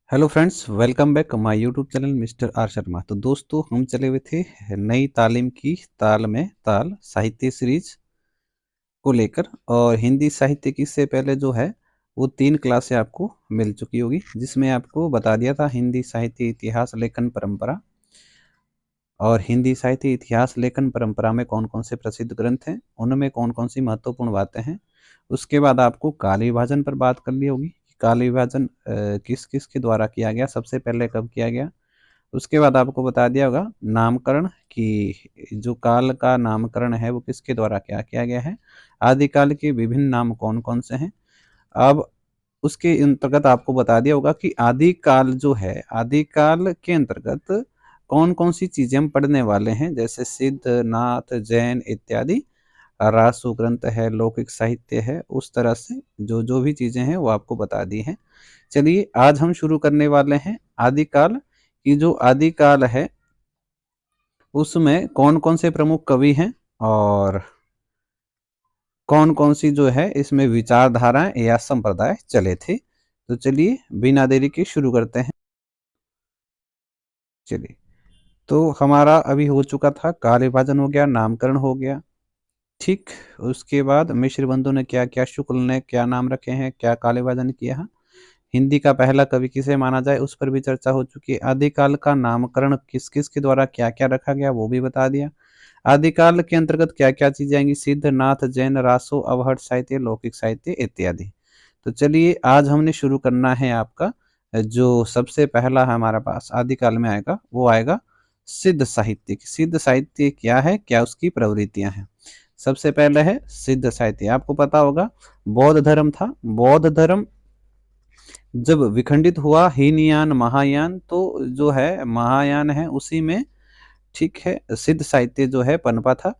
Hello friends, welcome back my YouTube channel mister R Sharma. तो दोस्तों, हम चले हुए थे नई तालीम की ताल में ताल साहित्य सीरीज को लेकर। और हिंदी साहित्य की से पहले जो है वो 3 क्लासें आपको मिल चुकी होगी, जिसमें आपको बता दिया था हिंदी साहित्य इतिहास लेखन परंपरा। और हिंदी साहित्य इतिहास लेखन परंपरा में कौन कौन से प्रसिद्ध ग्रंथ हैं, उनमें कौन कौन सी महत्वपूर्ण बातें हैं। उसके बाद आपको काल विभाजन पर बात कर ली होगी कि काल विभाजन किस किस के द्वारा किया गया, सबसे पहले कब किया गया। उसके बाद आपको बता दिया होगा नामकरण कि जो काल का नामकरण है वो किसके द्वारा क्या किया गया है। आदिकाल के विभिन्न नाम कौन कौन से हैं। अब उसके अंतर्गत आपको बता दिया होगा कि आदिकाल जो है, आदिकाल के अंतर्गत कौन कौन सी चीजें हम पढ़ने वाले हैं, जैसे सिद्ध, नाथ, जैन इत्यादि। रासु ग्रंथ है, लौकिक साहित्य है, उस तरह से जो जो भी चीजें हैं वो आपको बता दी हैं। चलिए, आज हम शुरू करने वाले हैं आदिकाल की। जो आदिकाल है उसमें कौन कौन से प्रमुख कवि हैं और कौन कौन सी जो है इसमें विचारधाराएं या संप्रदाय चले थे। तो चलिए, बिना देरी के शुरू करते हैं। चलिए, तो हमारा अभी हो चुका था, काल विभाजन हो गया, नामकरण हो गया। ठीक। उसके बाद मिश्र बंधु ने क्या क्या, शुक्ल ने क्या नाम रखे हैं, क्या काल विभाजन किया है। हिंदी का पहला कवि किसे माना जाए, उस पर भी चर्चा हो चुकी है। आदिकाल का नामकरण किस किस के द्वारा क्या क्या रखा गया, वो भी बता दिया। आदिकाल के अंतर्गत क्या क्या चीजें आएंगी, सिद्ध, नाथ, जैन, रासो, अवहट साहित्य, लौकिक साहित्य इत्यादि। तो चलिए, आज हमने शुरू करना है आपका जो सबसे पहला हमारे पास आदिकाल में आएगा वो आएगा सिद्ध साहित्य। सिद्ध साहित्य क्या है, क्या उसकी प्रवृत्तियां हैं। सबसे पहले है सिद्ध साहित्य। आपको पता होगा बौद्ध धर्म था। बौद्ध धर्म जब विखंडित हुआ, हीनयान महायान, तो जो है महायान है उसी में, ठीक है, सिद्ध साहित्य जो है पनपा था।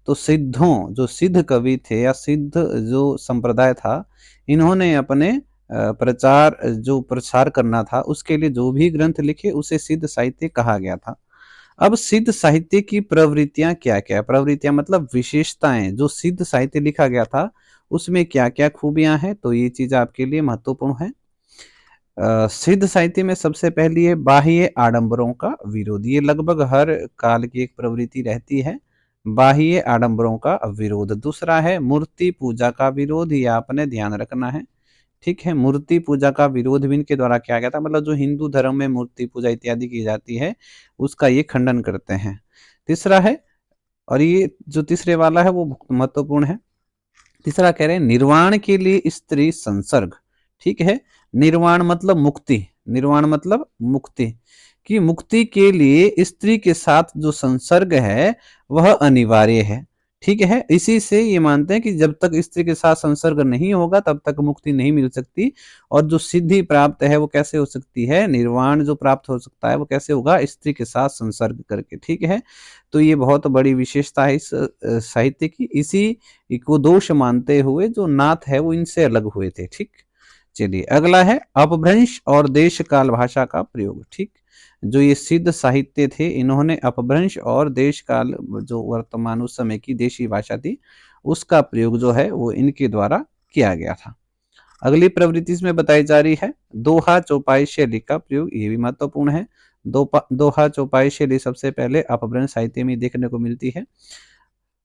तो सिद्धों, जो सिद्ध कवि थे या सिद्ध जो संप्रदाय था, इन्होंने अपने प्रचार, जो प्रसार करना था उसके लिए जो भी ग्रंथ लिखे उसे सिद्ध साहित्य कहा गया था। अब सिद्ध साहित्य की प्रवृत्तियां क्या क्या, प्रवृत्तियां मतलब विशेषताएं, जो सिद्ध साहित्य लिखा गया था उसमें क्या क्या खूबियां हैं, तो ये चीज आपके लिए महत्वपूर्ण है। सिद्ध साहित्य में सबसे पहली है बाह्य आडंबरों का विरोध। ये लगभग हर काल की एक प्रवृत्ति रहती है, बाह्य आडंबरों का विरोध। दूसरा है मूर्ति पूजा का विरोध, ये आपने ध्यान रखना है। ठीक है, मूर्ति पूजा का विरोध भी इनके द्वारा किया गया था, मतलब जो हिंदू धर्म में मूर्ति पूजा इत्यादि की जाती है उसका ये खंडन करते हैं। तीसरा है, और ये जो तीसरे वाला है वो महत्वपूर्ण है। तीसरा कह रहे हैं निर्वाण के लिए स्त्री संसर्ग। ठीक है, निर्वाण मतलब मुक्ति, निर्वाण मतलब मुक्ति, कि मुक्ति के लिए स्त्री के साथ जो संसर्ग है वह अनिवार्य है। ठीक है, इसी से ये मानते हैं कि जब तक स्त्री के साथ संसर्ग नहीं होगा तब तक मुक्ति नहीं मिल सकती। और जो सिद्धि प्राप्त है वो कैसे हो सकती है, निर्वाण जो प्राप्त हो सकता है वो कैसे होगा, स्त्री के साथ संसर्ग करके। ठीक है, तो ये बहुत बड़ी विशेषता है इस साहित्य की। इसी को दोष मानते हुए जो नाथ है वो इनसे अलग हुए थे। ठीक। चलिए, अगला है अपभ्रंश और देश काल भाषा का प्रयोग। ठीक, जो ये सिद्ध साहित्य थे इन्होंने अपभ्रंश और देश काल, जो वर्तमान उस समय की देशी भाषा थी, उसका प्रयोग जो है वो इनके द्वारा किया गया था। अगली प्रवृत्ति इसमें बताई जा रही है दोहा चौपाई शैली का प्रयोग। ये भी महत्वपूर्ण है। दोहा चौपाई शैली सबसे पहले अपभ्रंश साहित्य में देखने को मिलती है।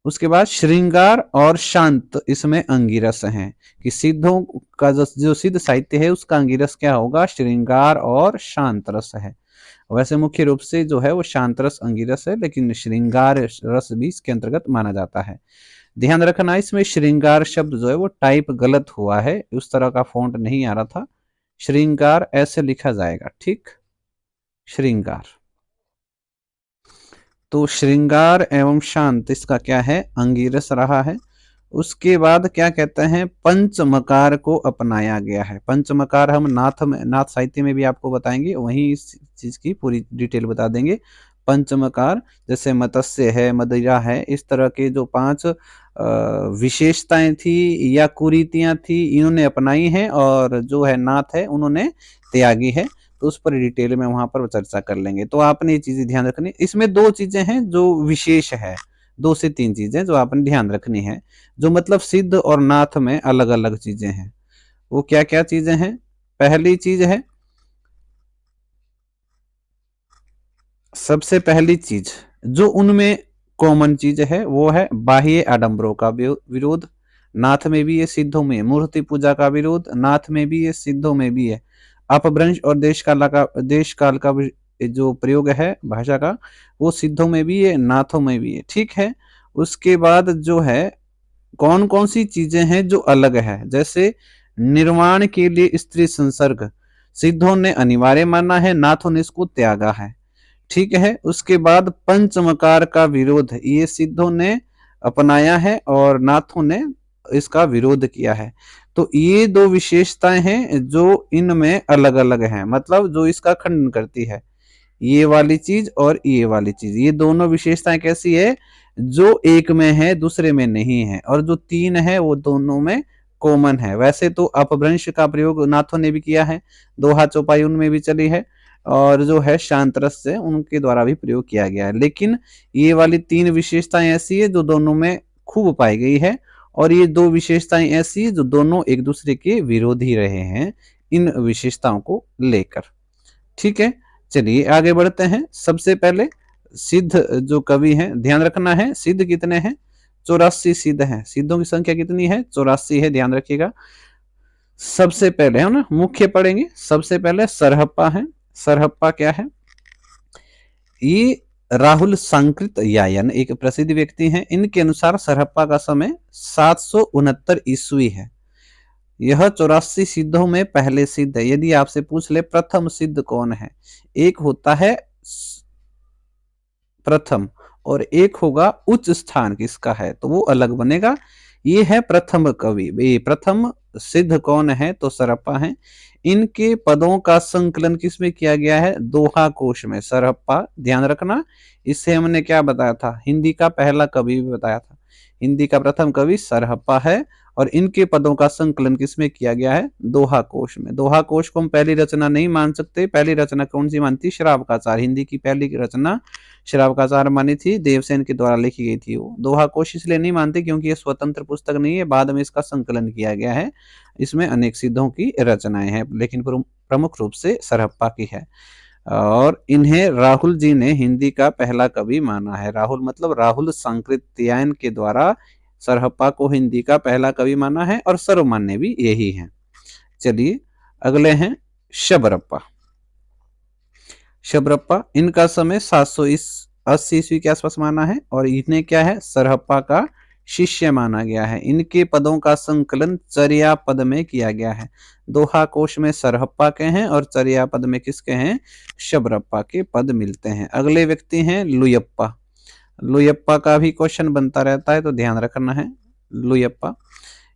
उसके बाद श्रृंगार और शांत इसमें अंगिरस हैं, कि सिद्धों का जो सिद्ध साहित्य है उसका अंगिरस क्या होगा, श्रृंगार और शांत रस है। वैसे मुख्य रूप से जो है वो शांत रस अंगिरस है, लेकिन श्रृंगार रस भी इसके अंतर्गत माना जाता है। ध्यान रखना, इसमें श्रृंगार शब्द जो है वो टाइप गलत हुआ है, उस तरह का फॉन्ट नहीं आ रहा था। श्रृंगार ऐसे लिखा जाएगा। ठीक, श्रृंगार। तो श्रृंगार एवं शांत इसका क्या है, अंगिरस रहा है। उसके बाद क्या कहते हैं, पंचमकार को अपनाया गया है। पंचमकार हम नाथ में, नाथ साहित्य में भी आपको बताएंगे, वहीं इस चीज की पूरी डिटेल बता देंगे। पंचमकार जैसे मत्स्य है, मदिरा है, इस तरह के जो 5 विशेषताएं थी या कुरीतियां थी इन्होंने अपनाई हैं, और जो है नाथ है उन्होंने त्यागी है। तो उस पर डिटेल में वहां पर चर्चा कर लेंगे। तो आपने ये चीजें ध्यान रखनी, इसमें 2 चीजें हैं जो विशेष है, 2 से 3 चीजें जो आपने ध्यान रखनी है, जो मतलब सिद्ध और नाथ में अलग अलग चीजें हैं। वो क्या क्या चीजें हैं, पहली चीज है सबसे पहली चीज जो उनमें कॉमन चीज है वो है बाह्य आडंबरों का विरोध। नाथ में भी है, सिद्धों में। मूर्ति पूजा का विरोध नाथ में भी है, सिद्धों में भी है। अपभ्रंश और देश काल का जो प्रयोग है भाषा का, वो सिद्धों में भी है, नाथों में भी है। ठीक है। उसके बाद जो है कौन कौन सी चीजें हैं जो अलग है, जैसे निर्माण के लिए स्त्री संसर्ग सिद्धों ने अनिवार्य माना है, नाथों ने इसको त्यागा है। ठीक है। उसके बाद पंचमकार का विरोध ये सिद्धों ने अपनाया है और नाथों ने इसका विरोध किया है। तो ये दो विशेषताएं हैं जो इनमें अलग अलग हैं, मतलब जो इसका खंडन करती है। ये वाली चीज और ये वाली चीज, ये दोनों विशेषताएं कैसी है, जो एक में है दूसरे में नहीं है, और जो तीन है वो दोनों में कॉमन है। वैसे तो अपभ्रंश का प्रयोग नाथों ने भी किया है, दोहा चौपाई उनमें भी चली है, और जो है शांत रस से उनके द्वारा भी प्रयोग किया गया है। लेकिन ये वाली तीन विशेषताएं ऐसी है जो दोनों में खूब पाई गई है, और ये दो विशेषताएं ऐसी है जो दोनों एक दूसरे के विरोधी रहे हैं इन विशेषताओं को लेकर। ठीक है। चलिए आगे बढ़ते हैं। सबसे पहले सिद्ध जो कवि हैं, ध्यान रखना है सिद्ध कितने हैं, 84 सिद्ध हैं। सिद्धों की संख्या कितनी है, 84 है, ध्यान रखिएगा। सबसे पहले है ना मुख्य पढ़ेंगे। सबसे पहले सरहप्पा है। सरहप्पा क्या है, ये राहुल सांकृत यायन एक प्रसिद्ध व्यक्ति हैं। इनके अनुसार सरहप्पा का समय 769 ईस्वी है। यह 84 सिद्धों में पहले सिद्ध है। यदि आपसे पूछ ले प्रथम सिद्ध कौन है, एक होता है प्रथम और एक होगा उच्च स्थान किसका है, तो वो अलग बनेगा। ये है प्रथम कवि। ये प्रथम सिद्ध कौन है, तो सरहप्पा है। इनके पदों का संकलन किसमें किया गया है, दोहा कोश में। सरहप्पा ध्यान रखना, इससे हमने क्या बताया था, हिंदी का पहला कवि भी बताया था। हिंदी का प्रथम कवि सरहप्पा है, और इनके पदों का संकलन किसमें किया गया है, दोहा कोश में। दोहा कोश को हम पहली रचना नहीं मान सकते। पहली रचना कौन सी मानती, श्रावकाचार। हिंदी की पहली रचना श्रावकाचार मानी थी, देवसेन के द्वारा लिखी गई थी। वो दोहा कोश इसलिए नहीं मानते क्योंकि ये स्वतंत्र पुस्तक नहीं है, बाद में इसका संकलन किया गया है। इसमें अनेक सिद्धों की रचनाएं हैं, लेकिन प्रमुख रूप से सरहप्पा की है। और इन्हें राहुल जी ने हिंदी का पहला कवि माना है। राहुल मतलब राहुल सांकृत्यायन के द्वारा सरहप्पा को हिंदी का पहला कवि माना है, और सर्वमान्य भी यही है। चलिए अगले हैं शबरप्पा। शबरप्पा इनका समय 780 ईस्वी के आसपास माना है, और इन्हें क्या है, सरहप्पा का शिष्य माना गया है। इनके पदों का संकलन चर्या पद में किया गया है। दोहा कोश में सरहप्पा के हैं, और चर्या पद में किसके हैं, शबरप्पा के पद मिलते हैं। अगले व्यक्ति हैं लुयप्पा। लुयप्पा का भी क्वेश्चन बनता रहता है, तो ध्यान रखना है। लुयप्पा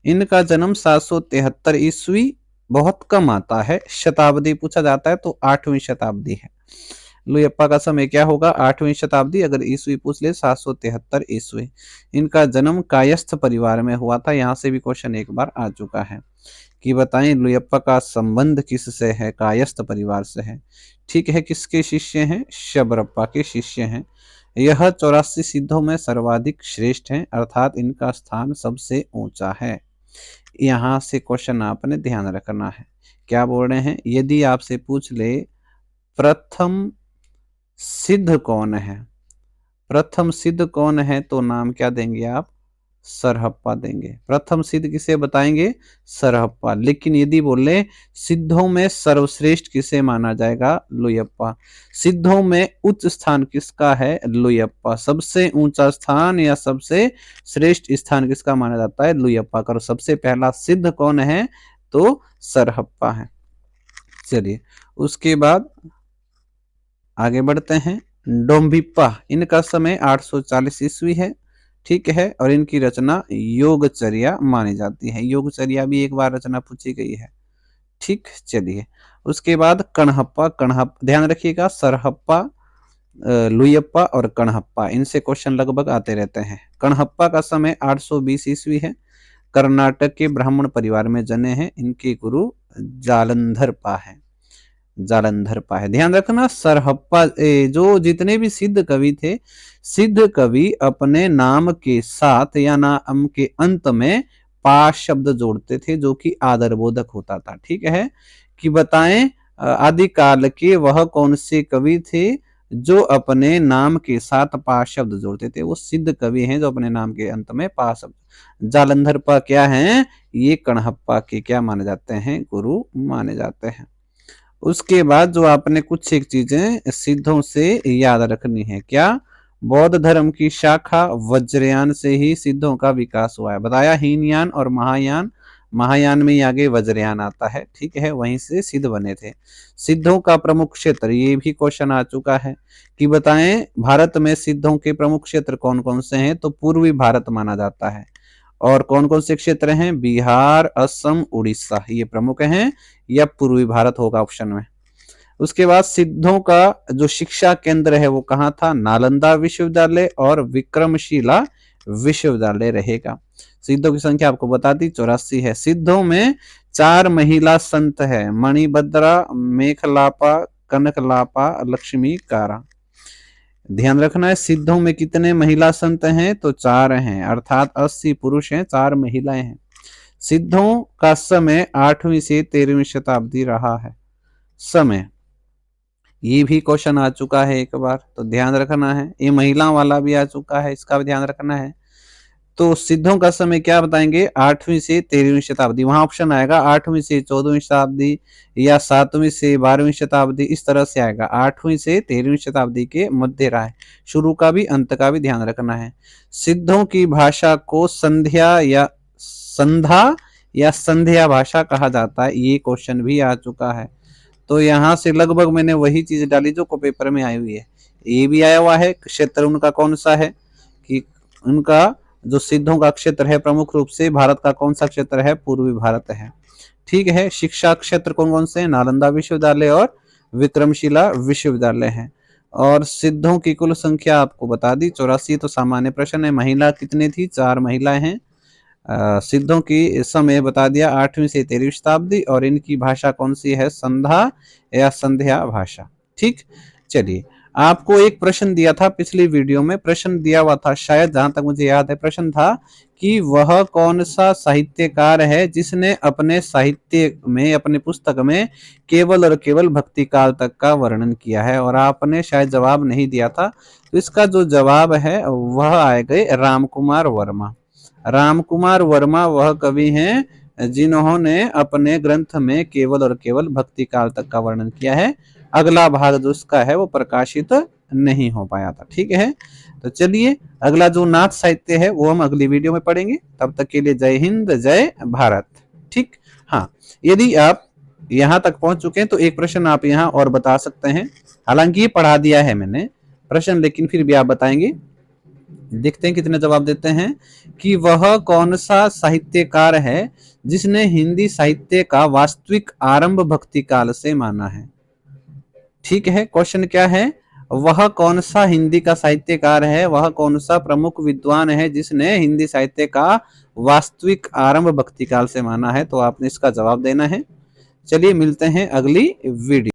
इनका जन्म 773 ईस्वी, बहुत कम आता है। शताब्दी पूछा जाता है तो 8वीं शताब्दी है। लुयप्पा का समय क्या होगा, 8वीं शताब्दी। अगर ईस्वी पूछ ले 773 ईस्वी। इनका जन्म कायस्थ परिवार में हुआ था। यहाँ से भी क्वेश्चन एक बार आ चुका है कि बताएं लुयप्पा का संबंध किससे है, कायस्थ परिवार से है। ठीक है। किसके शिष्य हैं, शबरप्पा के शिष्य हैं। यह 84 सिद्धों में सर्वाधिक श्रेष्ठ हैं, अर्थात इनका स्थान सबसे ऊंचा है। यहां से क्वेश्चन आपने ध्यान रखना है। क्या बोल रहे हैं, यदि आपसे पूछ ले प्रथम सिद्ध कौन है, प्रथम सिद्ध कौन है, तो नाम क्या देंगे आप, सरहप्पा देंगे। प्रथम सिद्ध किसे बताएंगे, सरहप्पा। लेकिन यदि बोले सिद्धों में सर्वश्रेष्ठ किसे माना जाएगा, लुयप्पा। सिद्धों में उच्च स्थान किसका है, लुयप्पा। सबसे ऊंचा स्थान या सबसे श्रेष्ठ स्थान किसका माना जाता है, लुयप्पा का। सबसे पहला सिद्ध कौन है, तो सरहप्पा है। चलिए उसके बाद आगे बढ़ते हैं। डोम्बिप्पा इनका समय 840 ईस्वी है। ठीक है। और इनकी रचना योगचर्या मानी जाती है। योगचर्या भी एक बार रचना पूछी गई है। ठीक। चलिए उसके बाद कणहप्पा। कणहप्पा ध्यान रखिएगा, सरहप्पा, लुयप्पा और कणहप्पा, इनसे क्वेश्चन लगभग आते रहते हैं। कणहप्पा का समय 820 ईस्वी है। कर्नाटक के ब्राह्मण परिवार में जने हैं। इनके गुरु जालंधर पा है। जालंधर पा है। ध्यान रखना, सरहप्पा जो जितने भी सिद्ध कवि थे, सिद्ध कवि अपने नाम के साथ या नाम के अंत में पा शब्द जोड़ते थे, जो कि आदरबोधक होता था। ठीक है। कि बताएं आदिकाल के वह कौन से कवि थे जो अपने नाम के साथ पा शब्द जोड़ते थे वो सिद्ध कवि हैं, जो अपने नाम के अंत में पा शब्द। जालंधर पा क्या हैं, ये कणहप्पा के क्या माने जाते हैं, गुरु माने जाते हैं। उसके बाद जो आपने कुछ एक चीजें सिद्धों से याद रखनी है, क्या, बौद्ध धर्म की शाखा वज्रयान से ही सिद्धों का विकास हुआ है, बताया, हीनयान और महायान, महायान में ही आगे वज्रयान आता है, ठीक है, वहीं से सिद्ध बने थे। सिद्धों का प्रमुख क्षेत्र, ये भी क्वेश्चन आ चुका है कि बताएं भारत में सिद्धों के प्रमुख क्षेत्र कौन कौन से हैं, तो पूर्वी भारत माना जाता है। और कौन कौन से क्षेत्र हैं, बिहार, असम, उड़ीसा, ये प्रमुख हैं, या पूर्वी भारत होगा ऑप्शन में। उसके बाद सिद्धों का जो शिक्षा केंद्र है वो कहाँ था, नालंदा विश्वविद्यालय और विक्रमशिला विश्वविद्यालय रहेगा। सिद्धों की संख्या आपको बता दी 84 है। सिद्धों में 4 महिला संत है, मणिभद्रा, मेखलापा, कनकलापा, लक्ष्मी कारा। ध्यान रखना है, सिद्धों में कितने महिला संत हैं, तो 4 हैं, अर्थात 80 पुरुष हैं, 4 महिलाएं हैं। सिद्धों का समय 8वीं से 13वीं शताब्दी रहा है। समय, ये भी क्वेश्चन आ चुका है एक बार, तो ध्यान रखना है। ये महिला वाला भी आ चुका है, इसका भी ध्यान रखना है। तो सिद्धों का समय क्या बताएंगे, 8वीं से 13वीं शताब्दी। वहां ऑप्शन आएगा 8वीं से 14वीं शताब्दी या 7वीं से 12वीं शताब्दी, इस तरह से आएगा। 8वीं से 13वीं शताब्दी के मध्य रहा है, शुरू का भी अंत का भी ध्यान रखना है। सिद्धों की भाषा को संध्या या संधा या संध्या भाषा कहा जाता है, ये क्वेश्चन भी आ चुका है। तो यहाँ से लगभग मैंने वही चीज डाली जो को पेपर में आई हुई है। ये भी आया हुआ है, क्षेत्र उनका कौन सा है, कि उनका जो सिद्धों का क्षेत्र है प्रमुख रूप से भारत का कौन सा क्षेत्र है, पूर्वी भारत है, ठीक है। शिक्षा क्षेत्र कौन कौन से, नालंदा विश्वविद्यालय और विक्रमशिला विश्वविद्यालय है। और सिद्धों की कुल संख्या आपको बता दी 84, तो सामान्य प्रश्न है। महिला कितनी थी, 4 महिलाएं हैं। सिद्धों की समय बता दिया 8वीं से 13वीं शताब्दी, और इनकी भाषा कौन सी है, संधा या संध्या भाषा, ठीक। चलिए, आपको एक प्रश्न दिया था पिछली वीडियो में, प्रश्न दिया हुआ था शायद, जहां तक मुझे याद है, प्रश्न था कि वह कौन सा साहित्यकार है जिसने अपने साहित्य में, अपने पुस्तक में केवल और केवल भक्ति काल तक का वर्णन किया है, और आपने शायद जवाब नहीं दिया था। तो इसका जो जवाब है वह आएगा राम कुमार वर्मा। राम कुमार वर्मा वह कवि हैं जिन्होंने अपने ग्रंथ में केवल और केवल भक्ति काल तक का वर्णन किया है। अगला भाग जो उसका है वो प्रकाशित नहीं हो पाया था, ठीक है। तो चलिए, अगला जो नाथ साहित्य है वो हम अगली वीडियो में पढ़ेंगे। तब तक के लिए जय हिंद, जय भारत, ठीक। हाँ, यदि आप यहाँ तक पहुंच चुके हैं तो एक प्रश्न आप यहाँ और बता सकते हैं, हालांकि ये पढ़ा दिया है मैंने प्रश्न, लेकिन फिर भी आप बताएंगे। देखते हैं कितने जवाब देते हैं कि वह कौन सा साहित्यकार है जिसने हिंदी साहित्य का वास्तविक आरंभ भक्ति काल से माना है, ठीक है। क्वेश्चन क्या है, वह कौन सा हिंदी का साहित्यकार है, वह कौन सा प्रमुख विद्वान है जिसने हिंदी साहित्य का वास्तविक आरंभ भक्ति काल से माना है, तो आपने इसका जवाब देना है। चलिए मिलते हैं अगली वीडियो।